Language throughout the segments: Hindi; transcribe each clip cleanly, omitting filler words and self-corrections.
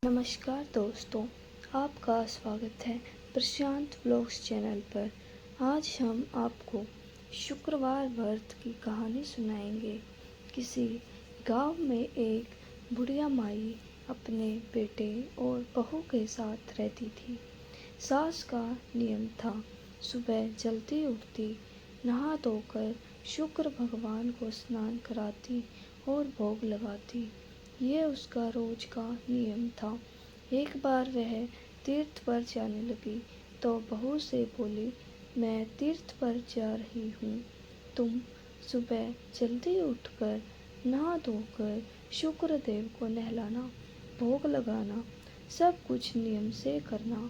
नमस्कार दोस्तों, आपका स्वागत है प्रशांत व्लॉग्स चैनल पर। आज हम आपको शुक्रवार व्रत की कहानी सुनाएंगे। किसी गांव में एक बुढ़िया माई अपने बेटे और बहू के साथ रहती थी। सास का नियम था सुबह जल्दी उठती, नहा धोकर शुक्र भगवान को स्नान कराती और भोग लगाती। ये उसका रोज का नियम था। एक बार वह तीर्थ पर जाने लगी तो बहू से बोली, मैं तीर्थ पर जा रही हूँ, तुम सुबह जल्दी उठकर नहा धोकर शुक्र देव को नहलाना, भोग लगाना, सब कुछ नियम से करना।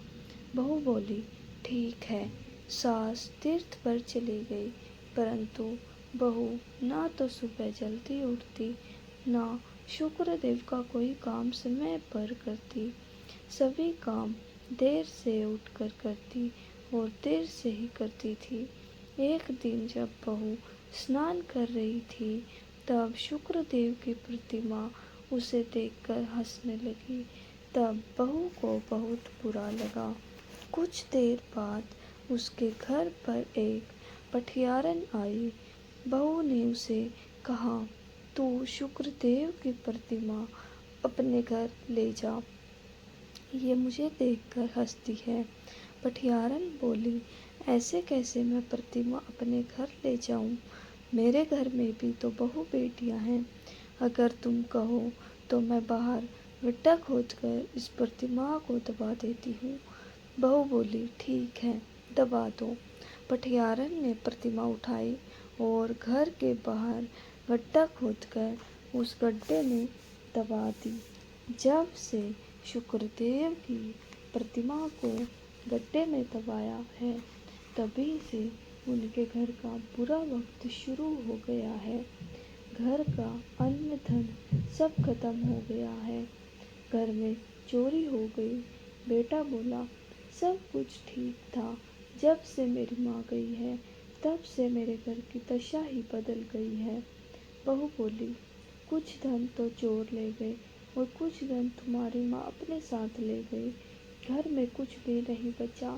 बहू बोली, ठीक है। सास तीर्थ पर चली गई, परंतु बहू ना तो सुबह जल्दी उठती, ना शुक्र देव का कोई काम समय पर करती। सभी काम देर से उठकर करती और देर से ही करती थी। एक दिन जब बहू स्नान कर रही थी, तब शुक्र देव की प्रतिमा उसे देखकर हंसने लगी। तब बहू को बहुत बुरा लगा। कुछ देर बाद उसके घर पर एक पठियारन आई। बहू ने उसे कहा, तू शुक्रदेव की प्रतिमा अपने घर ले जा, ये मुझे देखकर हंसती है। पठियारन बोली, ऐसे कैसे मैं प्रतिमा अपने घर ले जाऊं? मेरे घर में भी तो बहू बेटियां हैं। अगर तुम कहो तो मैं बाहर गड्ढा खोदकर इस प्रतिमा को दबा देती हूँ। बहू बोली, ठीक है, दबा दो। पठियारन ने प्रतिमा उठाई और घर के बाहर गड्ढा खोदकर उस गड्ढे में दबा दी। जब से शुक्रदेव की प्रतिमा को गड्ढे में दबाया है, तभी से उनके घर का बुरा वक्त शुरू हो गया है। घर का अन्न धन सब खत्म हो गया है। घर में चोरी हो गई। बेटा बोला, सब कुछ ठीक था, जब से मेरी माँ गई है तब से मेरे घर की दशा ही बदल गई है। बहू बोली, कुछ धन तो चोर ले गए और कुछ धन तुम्हारी माँ अपने साथ ले गई। घर में कुछ भी नहीं बचा।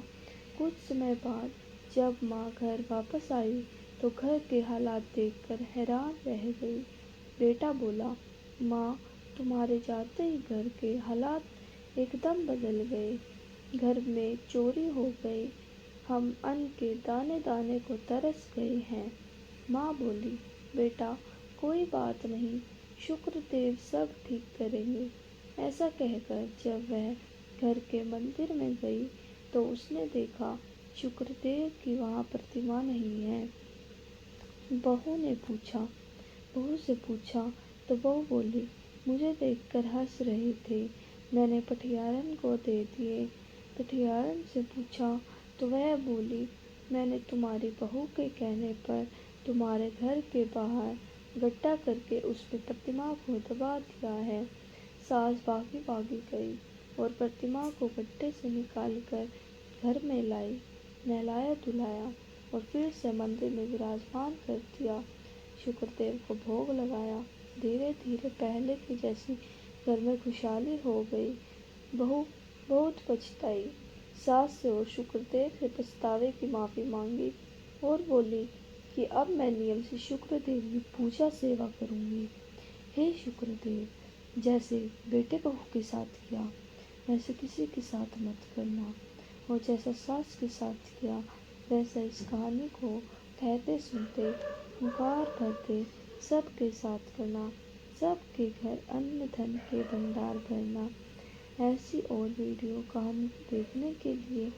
कुछ समय बाद जब माँ घर वापस आई तो घर के हालात देखकर हैरान रह गई। बेटा बोला, माँ, तुम्हारे जाते ही घर के हालात एकदम बदल गए। घर में चोरी हो गई। हम अन्न के दाने दाने को तरस गए हैं। माँ बोली, बेटा, कोई बात नहीं, शुक्रदेव सब ठीक करेंगे। ऐसा कहकर जब वह घर के मंदिर में गई तो उसने देखा शुक्रदेव की वहाँ प्रतिमा नहीं है। बहू से पूछा तो बहू बोली, मुझे देखकर हंस रहे थे, मैंने पठियारन को दे दिए। पठियारन से पूछा तो वह बोली, मैंने तुम्हारी बहू के कहने पर तुम्हारे घर के बाहर गड्ढा करके उस पर प्रतिमा को दबा दिया है। सास भागी भागी गई और प्रतिमा को गड्ढे से निकालकर घर में लाई, नहलाया धुलाया और फिर से मंदिर में विराजमान कर दिया। शुक्रदेव को भोग लगाया। धीरे धीरे पहले की जैसी घर में खुशहाली हो गई। बहू बहुत पछताई। सास से और शुक्रदेव से पछतावे की माफ़ी मांगी और बोली कि अब मैं नियम से शुक्रदेव की पूजा सेवा करूंगी। हे शुक्रदेव, जैसे बेटे बहू के साथ किया वैसे किसी के साथ मत करना, और जैसा सास के साथ किया वैसा इस कहानी को कहते सुनते पुकार भरते सबके साथ करना। सबके घर अन्न धन के भंडार भरना। ऐसी और वीडियो कहानी देखने के लिए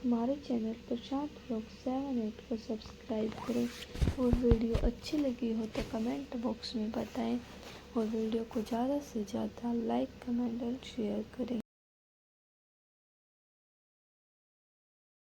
हमारे चैनल प्रशांत व्लॉग 78 को सब्सक्राइब करें, और वीडियो अच्छी लगी हो तो कमेंट बॉक्स में बताएं, और वीडियो को ज़्यादा से ज़्यादा लाइक, कमेंट और शेयर करें।